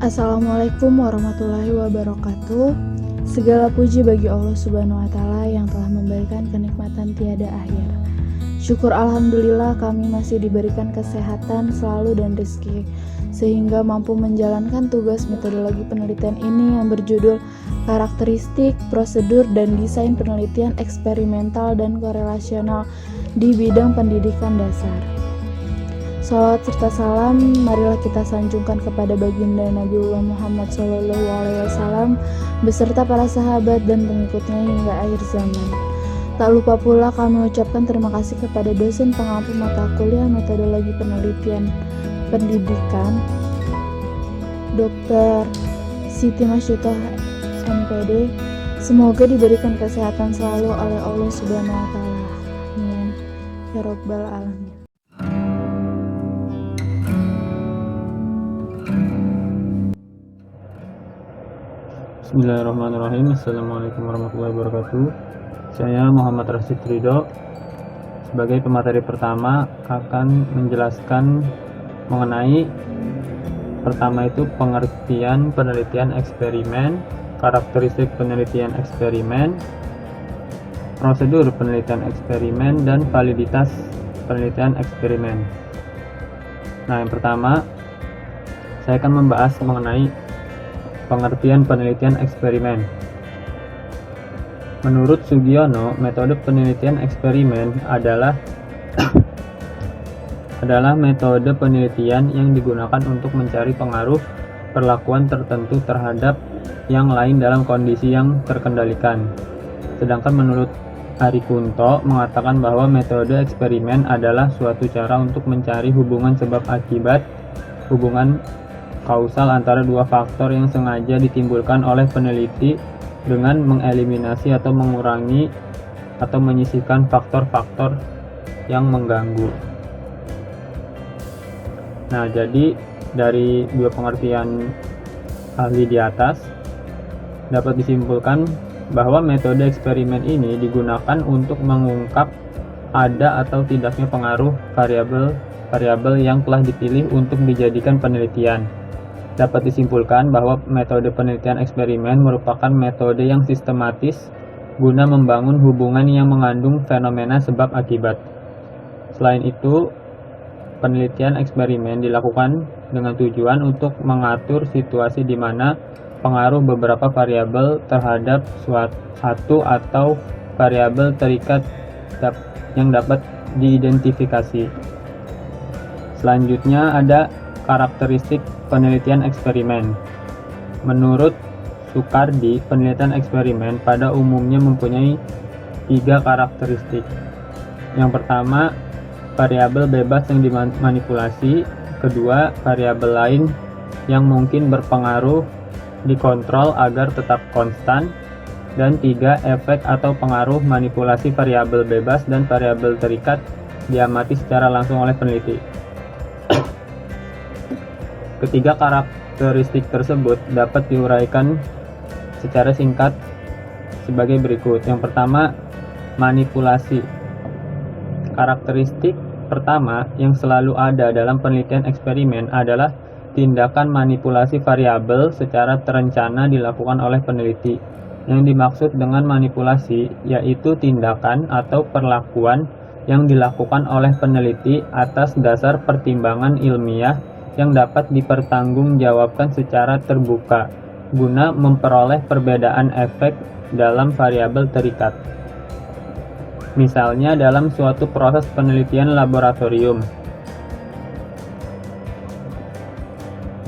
Assalamualaikum warahmatullahi wabarakatuh. Segala puji bagi Allah Subhanahu wa Ta'ala yang telah memberikan kenikmatan tiada akhir. Syukur alhamdulillah kami masih diberikan kesehatan selalu dan rezeki, sehingga mampu menjalankan tugas metodologi penelitian ini yang berjudul karakteristik, prosedur, dan desain penelitian eksperimental dan korelasional di bidang pendidikan dasar. Shalawat serta salam marilah kita sanjungkan kepada baginda Nabiullah Muhammad SAW beserta para sahabat dan pengikutnya hingga akhir zaman. Tak lupa pula kami ucapkan terima kasih kepada dosen pengampu mata kuliah metodologi penelitian pendidikan Dr. Siti Masyutoh MPD. Semoga diberikan kesehatan selalu oleh Allah Subhanahu wa Ta'ala. Amin ya Rabbal Alamin. Bismillahirrahmanirrahim. Assalamualaikum warahmatullahi wabarakatuh. Saya Muhammad Rashid Ridho sebagai pemateri pertama akan menjelaskan mengenai pertama itu pengertian penelitian eksperimen, karakteristik penelitian eksperimen, prosedur penelitian eksperimen, dan validitas penelitian eksperimen. Nah, yang pertama saya akan membahas mengenai pengertian penelitian eksperimen. Menurut Sugiono, metode penelitian eksperimen adalah metode penelitian yang digunakan untuk mencari pengaruh perlakuan tertentu terhadap yang lain dalam kondisi yang terkendalikan. Sedangkan menurut Ari Kunto mengatakan bahwa metode eksperimen adalah suatu cara untuk mencari hubungan sebab akibat, hubungan kausal antara dua faktor yang sengaja ditimbulkan oleh peneliti dengan mengeliminasi atau mengurangi atau menyisihkan faktor-faktor yang mengganggu. Nah, jadi dari dua pengertian ahli di atas dapat disimpulkan bahwa metode eksperimen ini digunakan untuk mengungkap ada atau tidaknya pengaruh variabel yang telah dipilih untuk dijadikan penelitian. Dapat disimpulkan bahwa metode penelitian eksperimen merupakan metode yang sistematis guna membangun hubungan yang mengandung fenomena sebab akibat. Selain itu, penelitian eksperimen dilakukan dengan tujuan untuk mengatur situasi di mana pengaruh beberapa variabel terhadap satu atau variabel terikat yang dapat diidentifikasi. Selanjutnya ada karakteristik penelitian eksperimen. Menurut Sukardi, penelitian eksperimen pada umumnya mempunyai 3 karakteristik. Yang pertama, variabel bebas yang dimanipulasi. Kedua, variabel lain yang mungkin berpengaruh dikontrol agar tetap konstan. Dan 3, efek atau pengaruh manipulasi variabel bebas dan variabel terikat diamati secara langsung oleh peneliti. Ketiga karakteristik tersebut dapat diuraikan secara singkat sebagai berikut. Yang pertama, manipulasi. Karakteristik pertama yang selalu ada dalam penelitian eksperimen adalah tindakan manipulasi variabel secara terencana dilakukan oleh peneliti. Yang dimaksud dengan manipulasi yaitu tindakan atau perlakuan yang dilakukan oleh peneliti atas dasar pertimbangan ilmiah yang dapat dipertanggungjawabkan secara terbuka guna memperoleh perbedaan efek dalam variabel terikat. Misalnya dalam suatu proses penelitian laboratorium,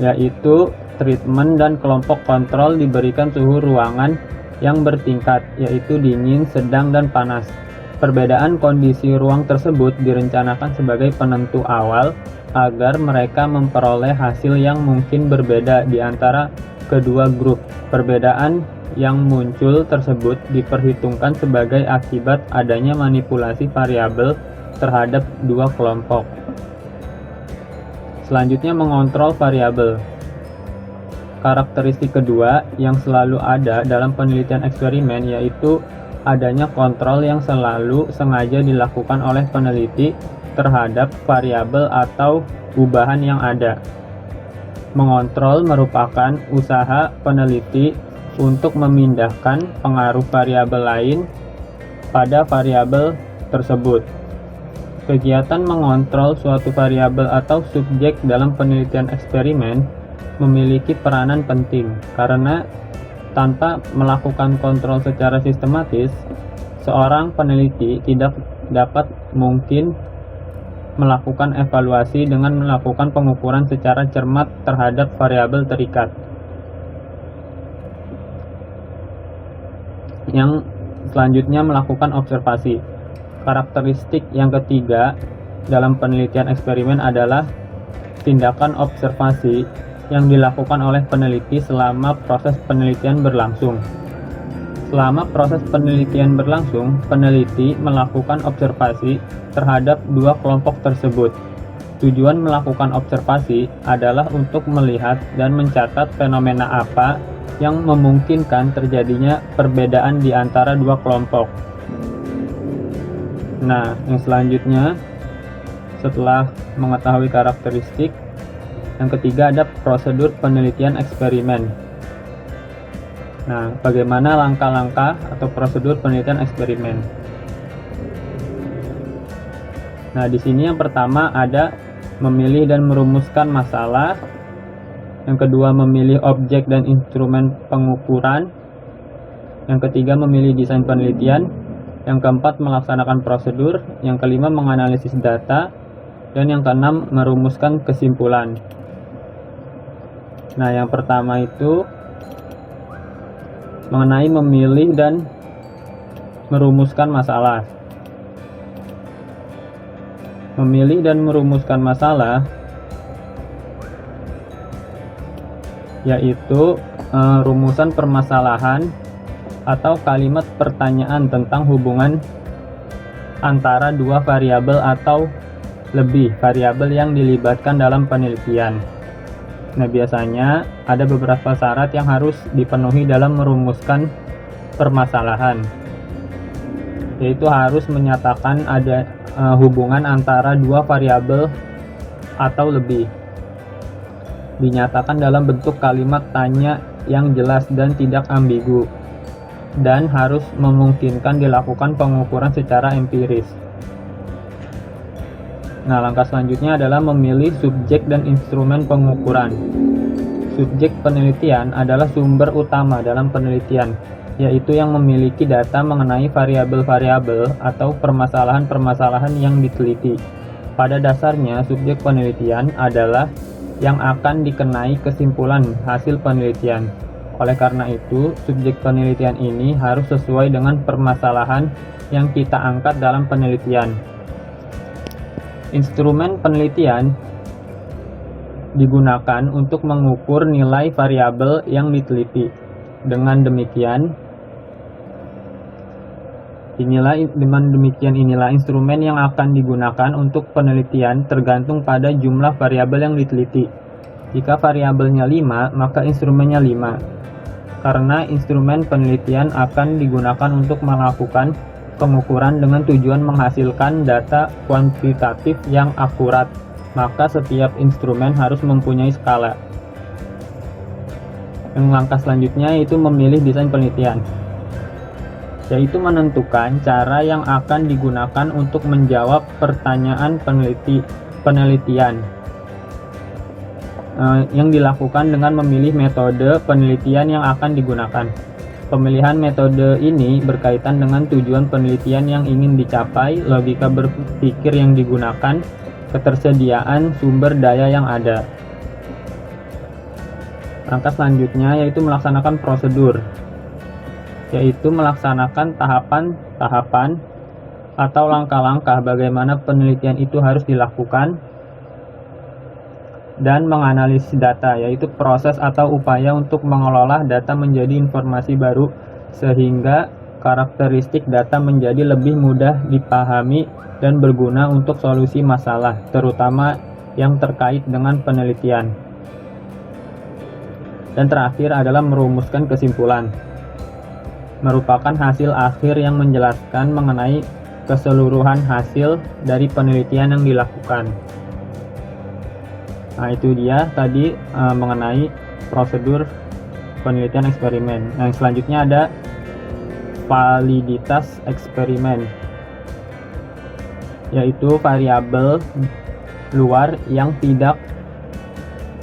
yaitu treatment dan kelompok kontrol diberikan suhu ruangan yang bertingkat, yaitu dingin, sedang, dan panas. Perbedaan kondisi ruang tersebut direncanakan sebagai penentu awal agar mereka memperoleh hasil yang mungkin berbeda di antara kedua grup. Perbedaan yang muncul tersebut diperhitungkan sebagai akibat adanya manipulasi variabel terhadap dua kelompok. Selanjutnya, mengontrol variabel. Karakteristik kedua yang selalu ada dalam penelitian eksperimen yaitu adanya kontrol yang selalu sengaja dilakukan oleh peneliti terhadap variabel atau ubahan yang ada. Mengontrol merupakan usaha peneliti untuk memindahkan pengaruh variabel lain pada variabel tersebut. Kegiatan mengontrol suatu variabel atau subjek dalam penelitian eksperimen memiliki peranan penting karena tanpa melakukan kontrol secara sistematis, seorang peneliti tidak dapat mungkin melakukan evaluasi dengan melakukan pengukuran secara cermat terhadap variabel terikat. Yang selanjutnya melakukan observasi. Karakteristik yang ketiga dalam penelitian eksperimen adalah tindakan observasi yang dilakukan oleh peneliti selama proses penelitian berlangsung. Selama proses penelitian berlangsung, peneliti melakukan observasi terhadap dua kelompok tersebut. Tujuan melakukan observasi adalah untuk melihat dan mencatat fenomena apa yang memungkinkan terjadinya perbedaan di antara dua kelompok. Nah, yang selanjutnya, setelah mengetahui karakteristik, yang ketiga ada prosedur penelitian eksperimen. Nah, bagaimana langkah-langkah atau prosedur penelitian eksperimen? Nah, di sini yang pertama ada memilih dan merumuskan masalah. Yang kedua, memilih objek dan instrumen pengukuran. Yang ketiga, memilih desain penelitian. Yang keempat, melaksanakan prosedur. Yang kelima, menganalisis data. Dan yang keenam, merumuskan kesimpulan. Nah, yang pertama itu mengenai memilih dan merumuskan masalah. Memilih dan merumuskan masalah yaitu rumusan permasalahan atau kalimat pertanyaan tentang hubungan antara dua variabel atau lebih variabel yang dilibatkan dalam penelitian. Nah, biasanya ada beberapa syarat yang harus dipenuhi dalam merumuskan permasalahan, yaitu harus menyatakan ada hubungan antara dua variabel atau lebih. Dinyatakan dalam bentuk kalimat tanya yang jelas dan tidak ambigu, dan harus memungkinkan dilakukan pengukuran secara empiris. Nah, langkah selanjutnya adalah memilih subjek dan instrumen pengukuran. Subjek penelitian adalah sumber utama dalam penelitian, yaitu yang memiliki data mengenai variabel-variabel atau permasalahan-permasalahan yang diteliti. Pada dasarnya, subjek penelitian adalah yang akan dikenai kesimpulan hasil penelitian. Oleh karena itu, subjek penelitian ini harus sesuai dengan permasalahan yang kita angkat dalam penelitian. Instrumen penelitian digunakan untuk mengukur nilai variabel yang diteliti. Dengan demikian inilah instrumen yang akan digunakan untuk penelitian tergantung pada jumlah variabel yang diteliti. Jika variabelnya 5, maka instrumennya 5. Karena instrumen penelitian akan digunakan untuk melakukan pengukuran dengan tujuan menghasilkan data kuantitatif yang akurat, maka setiap instrumen harus mempunyai skala. Yang langkah selanjutnya yaitu memilih desain penelitian, yaitu menentukan cara yang akan digunakan untuk menjawab pertanyaan penelitian yang dilakukan dengan memilih metode penelitian yang akan digunakan. Pemilihan metode ini berkaitan dengan tujuan penelitian yang ingin dicapai, logika berpikir yang digunakan, ketersediaan sumber daya yang ada. Langkah selanjutnya yaitu melaksanakan prosedur, yaitu melaksanakan tahapan-tahapan atau langkah-langkah bagaimana penelitian itu harus dilakukan, dan menganalisis data, yaitu proses atau upaya untuk mengelola data menjadi informasi baru sehingga karakteristik data menjadi lebih mudah dipahami dan berguna untuk solusi masalah, terutama yang terkait dengan penelitian. Dan terakhir adalah merumuskan kesimpulan, merupakan hasil akhir yang menjelaskan mengenai keseluruhan hasil dari penelitian yang dilakukan. Nah, itu dia tadi mengenai prosedur penelitian eksperimen. Nah, selanjutnya ada validitas eksperimen, yaitu variabel luar yang tidak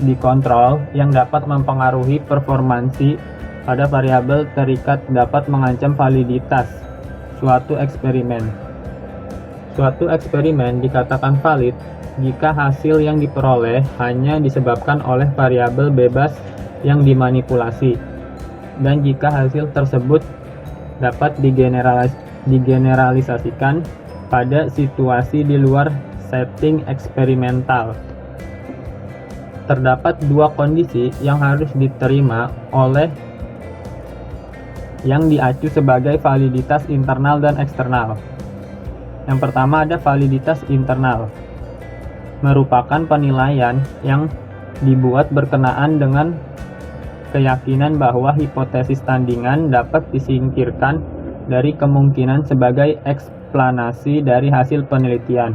dikontrol yang dapat mempengaruhi performansi pada variabel terikat dapat mengancam validitas suatu eksperimen. Suatu eksperimen dikatakan valid jika hasil yang diperoleh hanya disebabkan oleh variabel bebas yang dimanipulasi, dan jika hasil tersebut dapat digeneralisasikan pada situasi di luar setting eksperimental. Terdapat dua kondisi yang harus diterima oleh yang diacu sebagai validitas internal dan eksternal. Yang pertama ada validitas internal, merupakan penilaian yang dibuat berkenaan dengan keyakinan bahwa hipotesis tandingan dapat disingkirkan dari kemungkinan sebagai eksplanasi dari hasil penelitian.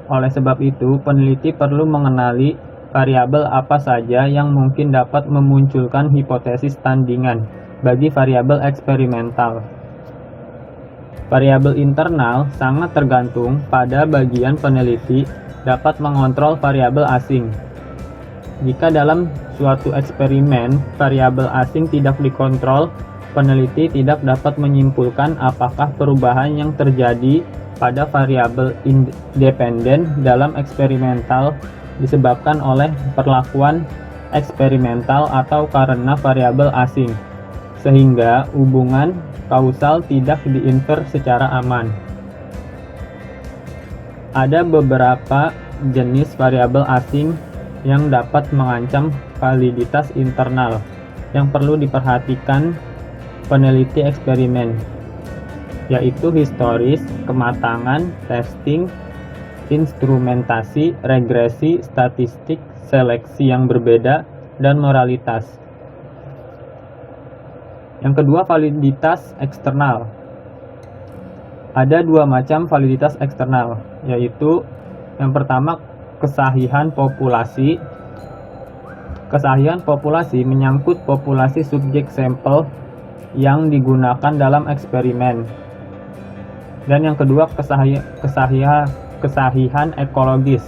Oleh sebab itu, peneliti perlu mengenali variabel apa saja yang mungkin dapat memunculkan hipotesis tandingan bagi variabel eksperimental. Variabel internal sangat tergantung pada bagian peneliti dapat mengontrol variabel asing. Jika dalam suatu eksperimen variabel asing tidak dikontrol, peneliti tidak dapat menyimpulkan apakah perubahan yang terjadi pada variabel independen dalam eksperimental disebabkan oleh perlakuan eksperimental atau karena variabel asing, sehingga hubungan kausal tidak diinfer secara aman. Ada beberapa jenis variabel asing yang dapat mengancam validitas internal yang perlu diperhatikan peneliti eksperimen, yaitu historis, kematangan, testing, instrumentasi, regresi, statistik, seleksi yang berbeda, dan moralitas. Yang kedua, validitas eksternal. Ada dua macam validitas eksternal, yaitu yang pertama kesahihan populasi. Kesahihan populasi menyangkut populasi subjek sampel yang digunakan dalam eksperimen. Dan yang kedua kesahihan ekologis.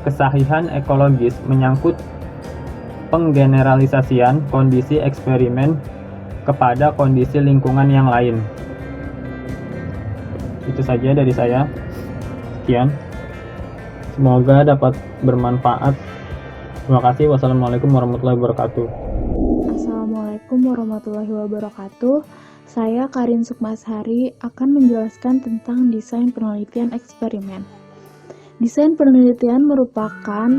Kesahihan ekologis menyangkut penggeneralisasian kondisi eksperimen kepada kondisi lingkungan yang lain. Itu saja dari saya. Sekian. Semoga dapat bermanfaat. Terima kasih. Wassalamualaikum warahmatullahi wabarakatuh. Assalamualaikum warahmatullahi wabarakatuh. Saya Karin Sukmasari akan menjelaskan tentang desain penelitian eksperimen. Desain penelitian merupakan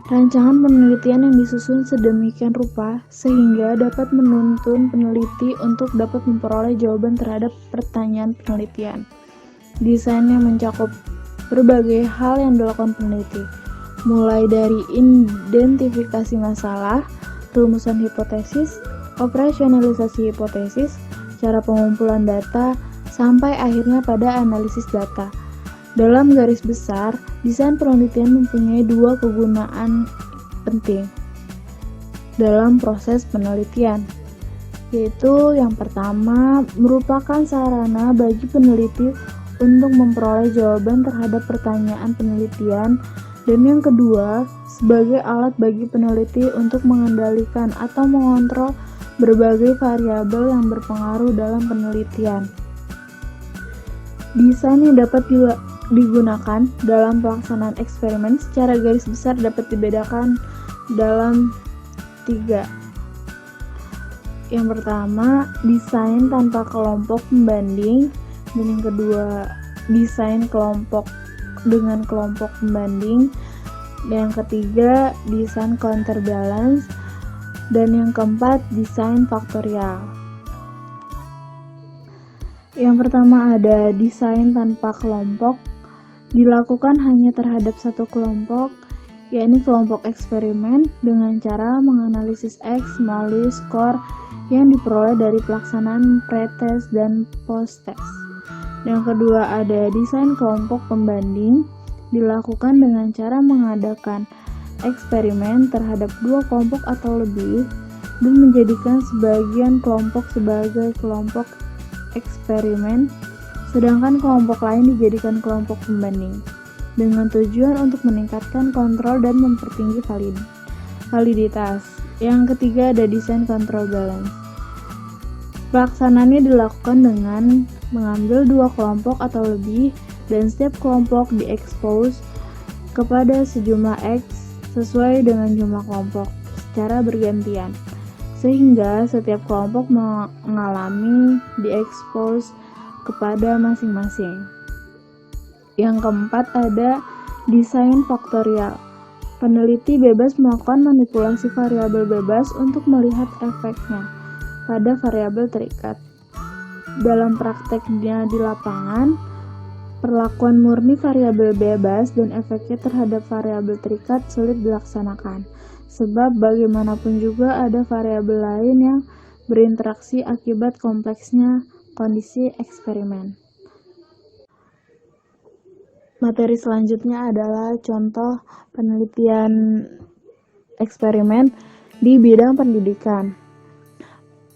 rancangan penelitian yang disusun sedemikian rupa sehingga dapat menuntun peneliti untuk dapat memperoleh jawaban terhadap pertanyaan penelitian. Desain yang mencakup berbagai hal yang dilakukan peneliti, mulai dari identifikasi masalah, rumusan hipotesis, operasionalisasi hipotesis, cara pengumpulan data, sampai akhirnya pada analisis data. Dalam garis besar, desain penelitian mempunyai dua kegunaan penting dalam proses penelitian, yaitu yang pertama merupakan sarana bagi peneliti untuk memperoleh jawaban terhadap pertanyaan penelitian, dan yang kedua sebagai alat bagi peneliti untuk mengendalikan atau mengontrol berbagai variabel yang berpengaruh dalam penelitian. Desain yang dapat digunakan dalam pelaksanaan eksperimen secara garis besar dapat dibedakan dalam 3. Yang pertama, desain tanpa kelompok pembanding, dan yang kedua, desain kelompok dengan kelompok pembanding, dan yang ketiga, desain counterbalance, dan yang keempat, desain faktorial. Yang pertama ada desain tanpa kelompok, dilakukan hanya terhadap satu kelompok, yakni kelompok eksperimen, dengan cara menganalisis X melalui skor yang diperoleh dari pelaksanaan pre-test dan post-test. Yang kedua ada desain kelompok pembanding, dilakukan dengan cara mengadakan eksperimen terhadap 2 kelompok atau lebih dan menjadikan sebagian kelompok sebagai kelompok eksperimen, sedangkan kelompok lain dijadikan kelompok pembanding, dengan tujuan untuk meningkatkan kontrol dan mempertinggi validitas. Yang ketiga ada desain control balance. Pelaksanaannya dilakukan dengan mengambil 2 kelompok atau lebih dan setiap kelompok diekspos kepada sejumlah X sesuai dengan jumlah kelompok secara bergantian, sehingga setiap kelompok mengalami diekspos kepada masing-masing. Yang keempat ada desain faktorial. Peneliti bebas melakukan manipulasi variabel bebas untuk melihat efeknya pada variabel terikat. Dalam prakteknya di lapangan, perlakuan murni variabel bebas dan efeknya terhadap variabel terikat sulit dilaksanakan, sebab bagaimanapun juga ada variabel lain yang berinteraksi akibat kompleksnya kondisi eksperimen. Materi selanjutnya adalah contoh penelitian eksperimen di bidang pendidikan.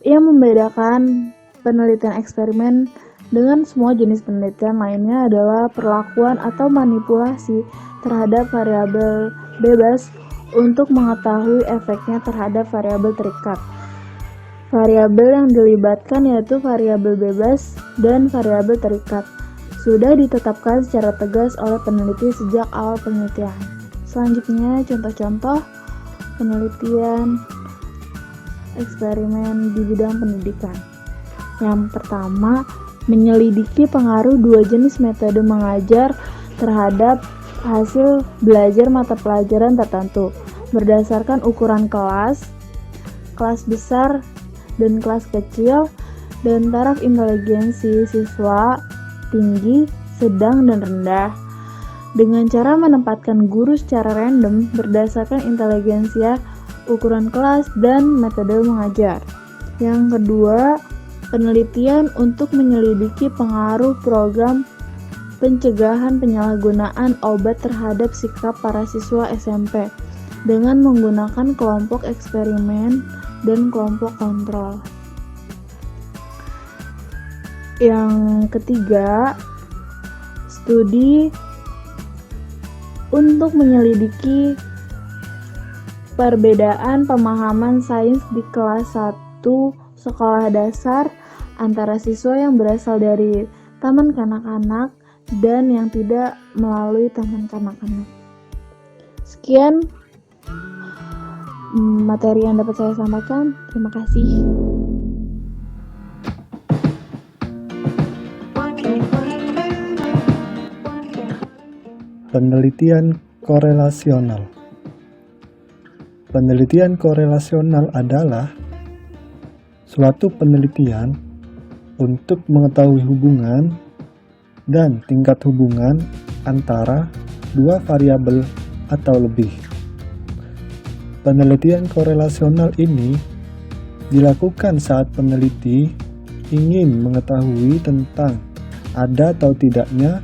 Yang membedakan penelitian eksperimen dengan semua jenis penelitian lainnya adalah perlakuan atau manipulasi terhadap variabel bebas untuk mengetahui efeknya terhadap variabel terikat. Variabel yang dilibatkan yaitu variabel bebas dan variabel terikat sudah ditetapkan secara tegas oleh peneliti sejak awal penelitian. Selanjutnya, contoh-contoh penelitian eksperimen di bidang pendidikan. Yang pertama, menyelidiki pengaruh 2 jenis metode mengajar terhadap hasil belajar mata pelajaran tertentu berdasarkan ukuran kelas besar dan kelas kecil, dan taraf inteligensi siswa tinggi, sedang, dan rendah, dengan cara menempatkan guru secara random berdasarkan inteligensia, ukuran kelas, dan metode mengajar. Yang kedua, penelitian untuk menyelidiki pengaruh program pencegahan penyalahgunaan obat terhadap sikap para siswa SMP dengan menggunakan kelompok eksperimen dan kelompok kontrol. Yang ketiga, studi untuk menyelidiki perbedaan pemahaman sains di kelas 1 sekolah dasar antara siswa yang berasal dari taman kanak-kanak dan yang tidak melalui taman kanak-kanak. Sekian materi yang dapat saya sampaikan. Terima kasih. Penelitian korelasional. Penelitian korelasional adalah suatu penelitian untuk mengetahui hubungan dan tingkat hubungan antara 2 variabel atau lebih. Penelitian korelasional ini dilakukan saat peneliti ingin mengetahui tentang ada atau tidaknya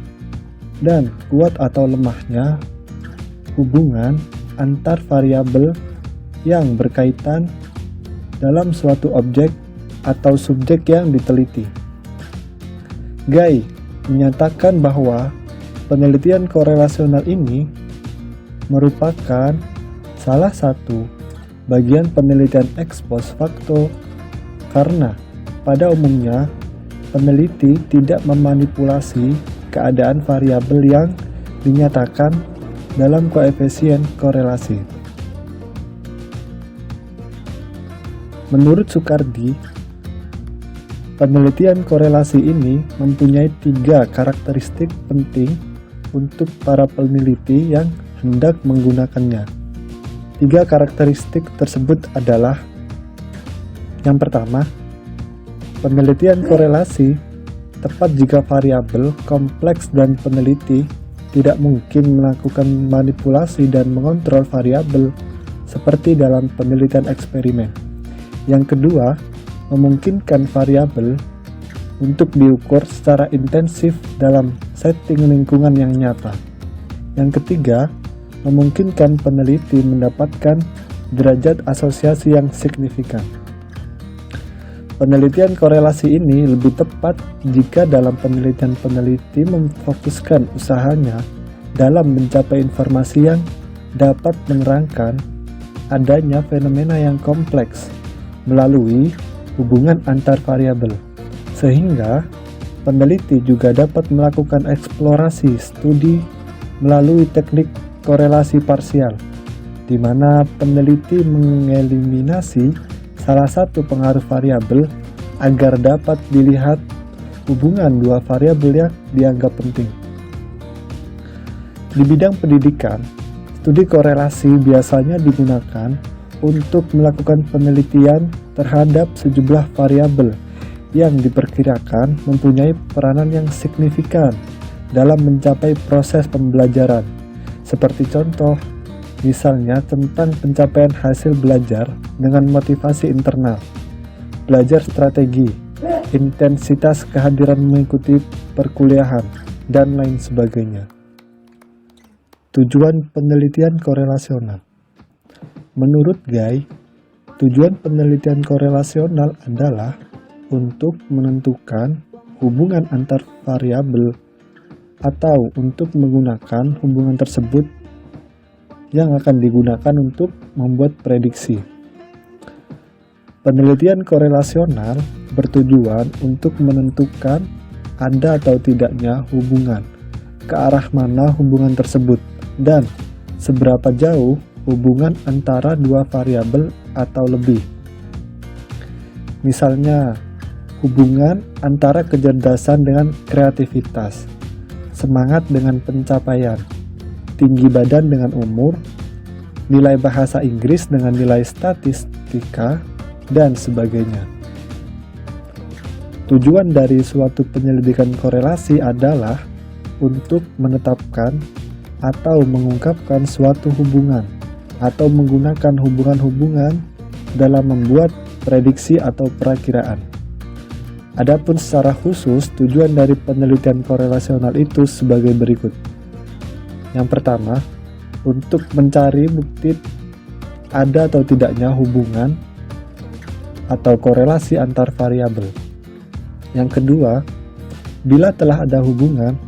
dan kuat atau lemahnya hubungan antar variabel yang berkaitan dalam suatu objek atau subjek yang diteliti. Guy menyatakan bahwa penelitian korelasional ini merupakan salah satu bagian penelitian ex post facto karena pada umumnya peneliti tidak memanipulasi keadaan variabel yang dinyatakan dalam koefisien korelasi. Menurut Soekardi, penelitian korelasi ini mempunyai 3 karakteristik penting untuk para peneliti yang hendak menggunakannya. 3 karakteristik tersebut adalah: yang pertama, penelitian korelasi tepat jika variabel kompleks dan peneliti tidak mungkin melakukan manipulasi dan mengontrol variabel seperti dalam penelitian eksperimen. Yang kedua, memungkinkan variabel untuk diukur secara intensif dalam setting lingkungan yang nyata. Yang ketiga, memungkinkan peneliti mendapatkan derajat asosiasi yang signifikan. Penelitian korelasi ini lebih tepat jika dalam penelitian peneliti memfokuskan usahanya dalam mencapai informasi yang dapat menerangkan adanya fenomena yang kompleks melalui hubungan antar variabel, sehingga peneliti juga dapat melakukan eksplorasi studi melalui teknik korelasi parsial, di mana peneliti mengeliminasi salah satu pengaruh variabel agar dapat dilihat hubungan dua variabel yang dianggap penting. Di bidang pendidikan, studi korelasi biasanya digunakan untuk melakukan penelitian terhadap sejumlah variabel yang diperkirakan mempunyai peranan yang signifikan dalam mencapai proses pembelajaran. Seperti contoh, misalnya tentang pencapaian hasil belajar dengan motivasi internal, belajar strategi, intensitas kehadiran mengikuti perkuliahan, dan lain sebagainya. Tujuan penelitian korelasional. Menurut Guy, tujuan penelitian korelasional adalah untuk menentukan hubungan antar variabel atau untuk menggunakan hubungan tersebut yang akan digunakan untuk membuat prediksi. Penelitian korelasional bertujuan untuk menentukan ada atau tidaknya hubungan, ke arah mana hubungan tersebut, dan seberapa jauh hubungan antara dua variabel atau lebih. Misalnya, hubungan antara kecerdasan dengan kreativitas, semangat dengan pencapaian, tinggi badan dengan umur, nilai bahasa Inggris dengan nilai statistika, dan sebagainya. Tujuan dari suatu penyelidikan korelasi adalah untuk menetapkan atau mengungkapkan suatu hubungan atau menggunakan hubungan-hubungan dalam membuat prediksi atau perakiraan. Adapun secara khusus, tujuan dari penelitian korelasional itu sebagai berikut. Yang pertama, untuk mencari bukti ada atau tidaknya hubungan atau korelasi antar variabel. Yang kedua, bila telah ada hubungan,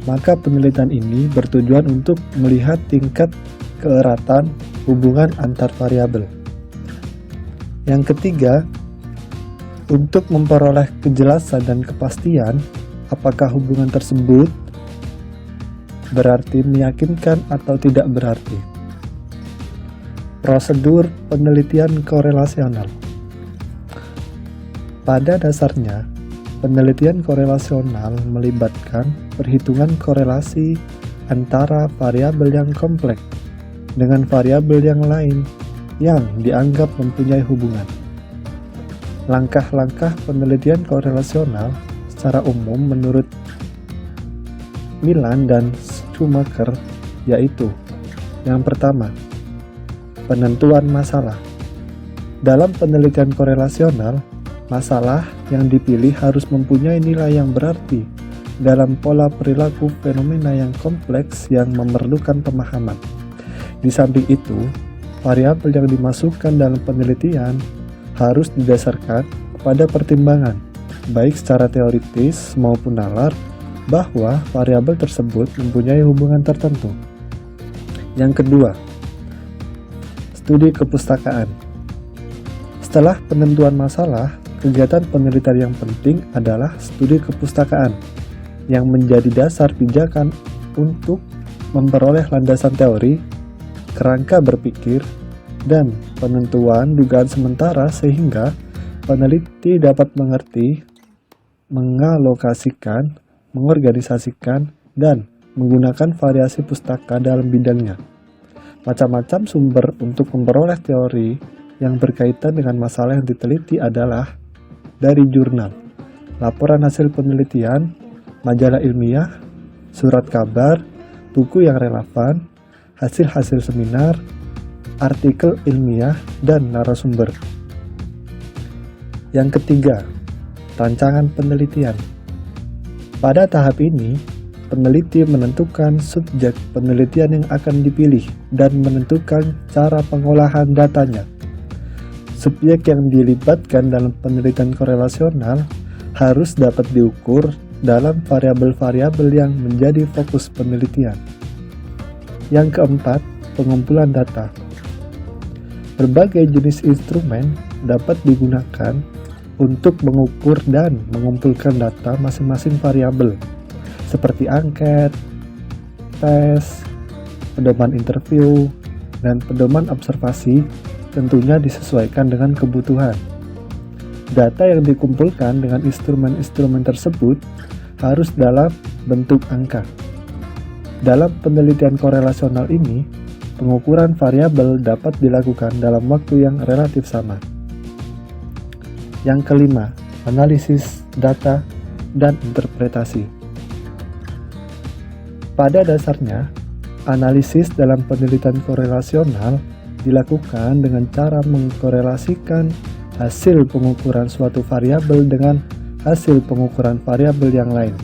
maka penelitian ini bertujuan untuk melihat tingkat keeratan hubungan antar variabel. Yang ketiga, untuk memperoleh kejelasan dan kepastian apakah hubungan tersebut berarti meyakinkan atau tidak berarti. Prosedur penelitian korelasional. Pada dasarnya, penelitian korelasional melibatkan perhitungan korelasi antara variabel yang kompleks dengan variabel yang lain yang dianggap mempunyai hubungan. Langkah-langkah penelitian korelasional secara umum menurut Milan dan Schumacher yaitu: yang pertama, penentuan masalah. Dalam penelitian korelasional, masalah yang dipilih harus mempunyai nilai yang berarti dalam pola perilaku fenomena yang kompleks yang memerlukan pemahaman. Di samping itu, variabel yang dimasukkan dalam penelitian harus didasarkan pada pertimbangan, baik secara teoritis maupun nalar, bahwa variabel tersebut mempunyai hubungan tertentu. Yang kedua, studi kepustakaan. Setelah penentuan masalah, kegiatan penelitian yang penting adalah studi kepustakaan yang menjadi dasar pijakan untuk memperoleh landasan teori, kerangka berpikir, dan penentuan dugaan sementara sehingga peneliti dapat mengerti, mengalokasikan, mengorganisasikan, dan menggunakan variasi pustaka dalam bidangnya. Macam-macam sumber untuk memperoleh teori yang berkaitan dengan masalah yang diteliti adalah dari jurnal, laporan hasil penelitian, majalah ilmiah, surat kabar, buku yang relevan, hasil-hasil seminar, artikel ilmiah, dan narasumber. Yang ketiga, rancangan penelitian. Pada tahap ini, peneliti menentukan subjek penelitian yang akan dipilih dan menentukan cara pengolahan datanya. Subjek yang dilibatkan dalam penelitian korelasional harus dapat diukur dalam variabel-variabel yang menjadi fokus penelitian. Yang keempat, pengumpulan data. Berbagai jenis instrumen dapat digunakan untuk mengukur dan mengumpulkan data masing-masing variabel, seperti angket, tes, pedoman interview, dan pedoman observasi, tentunya disesuaikan dengan kebutuhan. Data yang dikumpulkan dengan instrumen-instrumen tersebut harus dalam bentuk angka. Dalam penelitian korelasional ini, pengukuran variabel dapat dilakukan dalam waktu yang relatif sama. Yang kelima, analisis data dan interpretasi. Pada dasarnya, analisis dalam penelitian korelasional dilakukan dengan cara mengkorelasikan hasil pengukuran suatu variabel dengan hasil pengukuran variabel yang lain.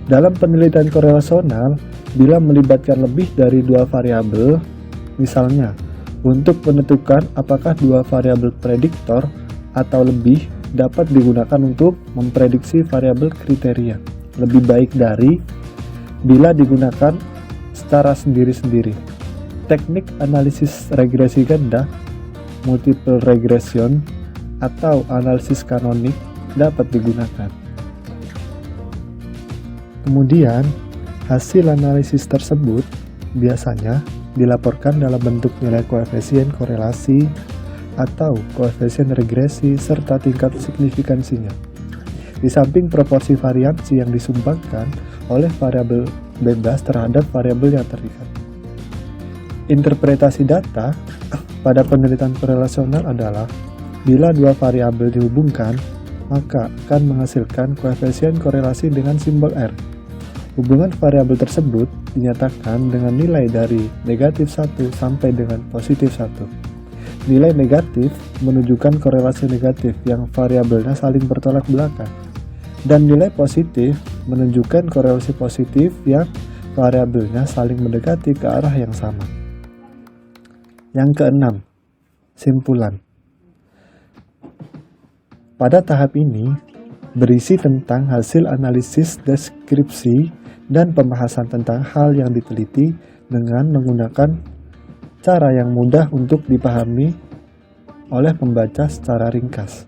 Dalam penelitian korelasional, bila melibatkan lebih dari dua variabel, misalnya untuk menentukan apakah dua variabel prediktor atau lebih dapat digunakan untuk memprediksi variabel kriteria, lebih baik dari bila digunakan secara sendiri-sendiri. Teknik analisis regresi ganda, multiple regression, atau analisis kanonik dapat digunakan. Kemudian, hasil analisis tersebut biasanya dilaporkan dalam bentuk nilai koefisien korelasi atau koefisien regresi serta tingkat signifikansinya. Di samping proporsi variansi yang disumbangkan oleh variabel bebas terhadap variabel yang terikat. Interpretasi data pada penelitian korelasional adalah bila dua variabel dihubungkan, maka akan menghasilkan koefisien korelasi dengan simbol R. Hubungan variabel tersebut dinyatakan dengan nilai dari negatif 1 sampai dengan positif 1. Nilai negatif menunjukkan korelasi negatif yang variabelnya saling bertolak belakang, dan nilai positif menunjukkan korelasi positif yang variabelnya saling mendekati ke arah yang sama. Yang keenam, simpulan. Pada tahap ini, berisi tentang hasil analisis deskripsi dan pembahasan tentang hal yang diteliti dengan menggunakan cara yang mudah untuk dipahami oleh pembaca secara ringkas.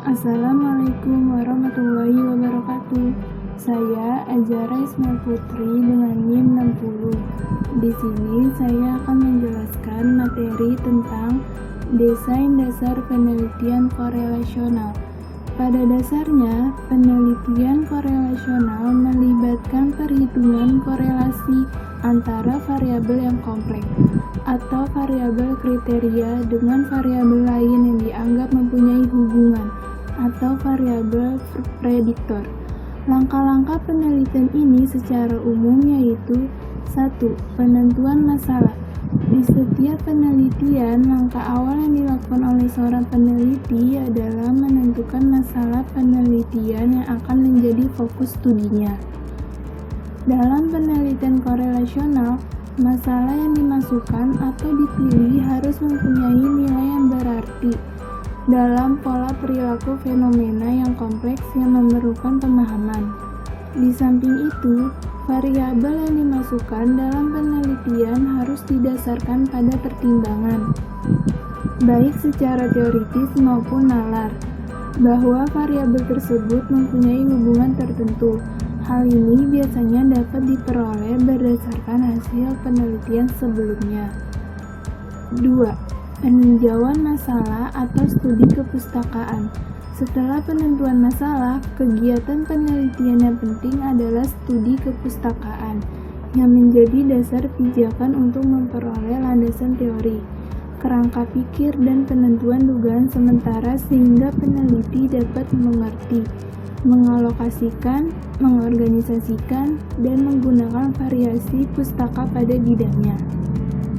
Assalamualaikum warahmatullahi wabarakatuh. Saya Azara Ismail Putri dengan NIM 60. Di sini saya akan menjelaskan materi tentang desain dasar penelitian korelasional. Pada dasarnya, penelitian korelasional melibatkan perhitungan korelasi antara variabel yang kompleks atau variabel kriteria dengan variabel lain yang dianggap mempunyai hubungan atau variabel prediktor. Langkah-langkah penelitian ini secara umum yaitu 1. Penentuan masalah. Di setiap penelitian, langkah awal yang dilakukan oleh seorang peneliti adalah menentukan masalah penelitian yang akan menjadi fokus studinya. Dalam penelitian korelasional, masalah yang dimasukkan atau dipilih harus mempunyai nilai yang berarti dalam pola perilaku fenomena yang kompleks yang memerlukan pemahaman. Di samping itu, variabel yang dimasukkan dalam penelitian harus didasarkan pada pertimbangan, baik secara teoritis maupun nalar, bahwa variabel tersebut mempunyai hubungan tertentu. Hal ini biasanya dapat diperoleh berdasarkan hasil penelitian sebelumnya. 2. Peninjauan masalah atau studi kepustakaan. Setelah penentuan masalah, kegiatan penelitian yang penting adalah studi kepustakaan, yang menjadi dasar pijakan untuk memperoleh landasan teori, kerangka pikir, dan penentuan dugaan sementara sehingga peneliti dapat mengerti, mengalokasikan, mengorganisasikan, dan menggunakan variasi pustaka pada bidangnya.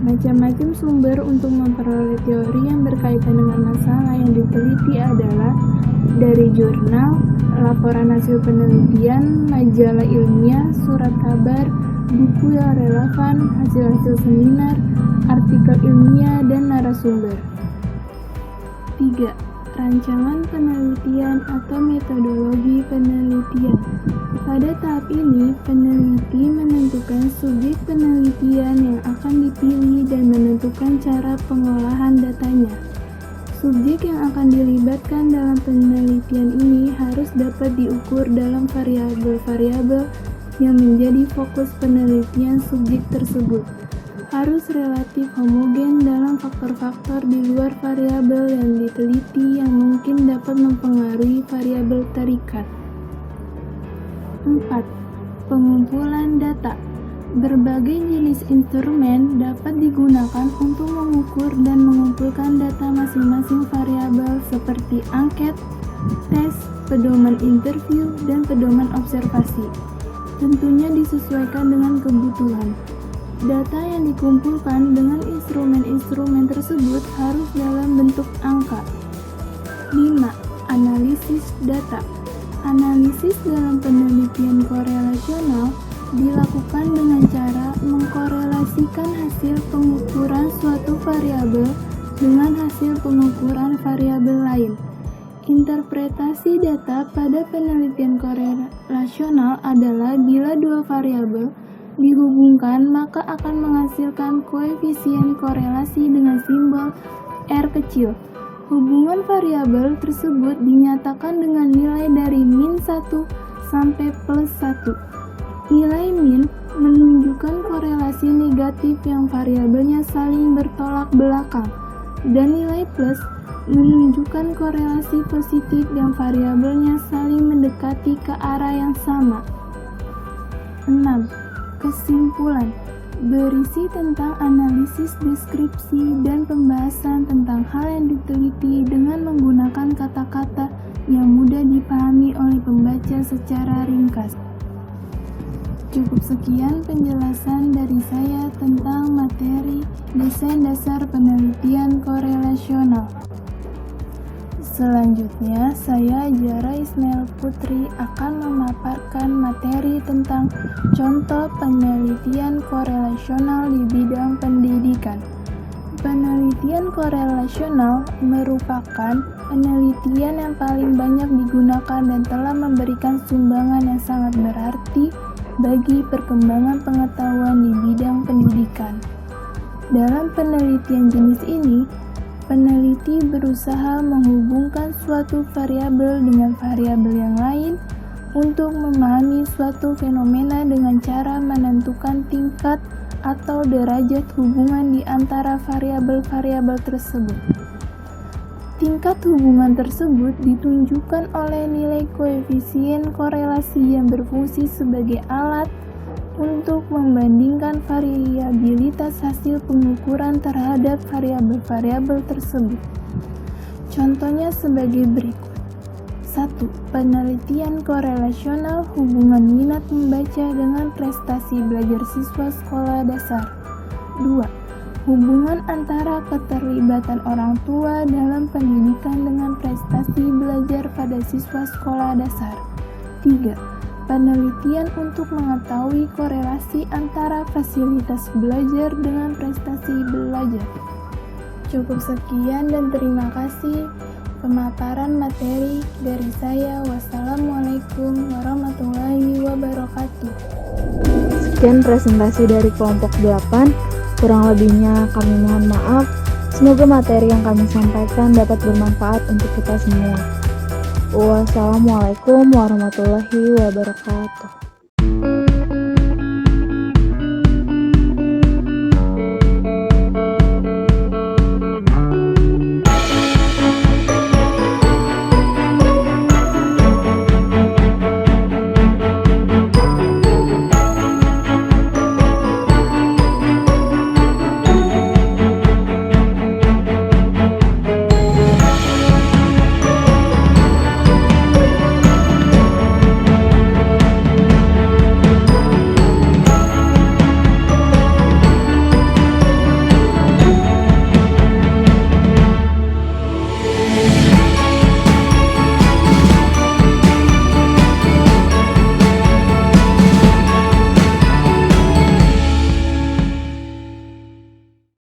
Macam-macam sumber untuk memperoleh teori yang berkaitan dengan masalah yang diteliti adalah dari jurnal, laporan hasil penelitian, majalah ilmiah, surat kabar, buku yang relevan, hasil-hasil seminar, artikel ilmiah, dan narasumber. 3. Rancangan penelitian atau metodologi penelitian. Pada tahap ini, peneliti menentukan subjek penelitian yang akan dipilih dan menentukan cara pengolahan datanya. Subjek yang akan dilibatkan dalam penelitian ini harus dapat diukur dalam variabel-variabel yang menjadi fokus penelitian subjek tersebut. Harus relatif homogen dalam faktor-faktor di luar variabel yang diteliti yang mungkin dapat mempengaruhi variabel tarikat. 4. Pengumpulan data. Berbagai jenis instrumen dapat digunakan untuk mengukur dan mengumpulkan data masing-masing variabel seperti angket, tes, pedoman interview, dan pedoman observasi. Tentunya disesuaikan dengan kebutuhan. Data yang dikumpulkan dengan instrumen-instrumen tersebut harus dalam bentuk angka. 5. Analisis data. Analisis dalam penelitian korelasional dilakukan dengan cara mengkorelasikan hasil pengukuran suatu variabel dengan hasil pengukuran variabel lain. Interpretasi data pada penelitian korelasional adalah bila dua variabel dihubungkan maka akan menghasilkan koefisien korelasi dengan simbol R kecil. Hubungan variabel tersebut dinyatakan dengan nilai dari min 1 sampai plus 1. Nilai min menunjukkan korelasi negatif yang variabelnya saling bertolak belakang, dan nilai plus menunjukkan korelasi positif yang variabelnya saling mendekati ke arah yang sama. 6. Kesimpulan berisi tentang analisis deskripsi dan pembahasan tentang hal yang diteliti dengan menggunakan kata-kata yang mudah dipahami oleh pembaca secara ringkas. Cukup sekian penjelasan dari saya tentang materi desain dasar penelitian korelasional. Selanjutnya, saya Zahra Ismail Putri akan memaparkan materi tentang contoh penelitian korelasional di bidang pendidikan. Penelitian korelasional merupakan penelitian yang paling banyak digunakan dan telah memberikan sumbangan yang sangat berarti bagi perkembangan pengetahuan di bidang pendidikan. Dalam penelitian jenis ini, peneliti berusaha menghubungkan suatu variabel dengan variabel yang lain untuk memahami suatu fenomena dengan cara menentukan tingkat atau derajat hubungan di antara variabel-variabel tersebut. Tingkat hubungan tersebut ditunjukkan oleh nilai koefisien korelasi yang berfungsi sebagai alat untuk membandingkan variabilitas hasil pengukuran terhadap variabel-variabel tersebut. Contohnya sebagai berikut. 1. Penelitian korelasional hubungan minat membaca dengan prestasi belajar siswa sekolah dasar. 2. Hubungan antara keterlibatan orang tua dalam pendidikan dengan prestasi belajar pada siswa sekolah dasar. 3. Penelitian untuk mengetahui korelasi antara fasilitas belajar dengan prestasi belajar. Cukup sekian dan terima kasih pemaparan materi dari saya. Wassalamualaikum warahmatullahi wabarakatuh. Sekian presentasi dari kelompok 8. Kurang lebihnya kami mohon maaf. Semoga materi yang kami sampaikan dapat bermanfaat untuk kita semua. Wassalamualaikum warahmatullahi wabarakatuh.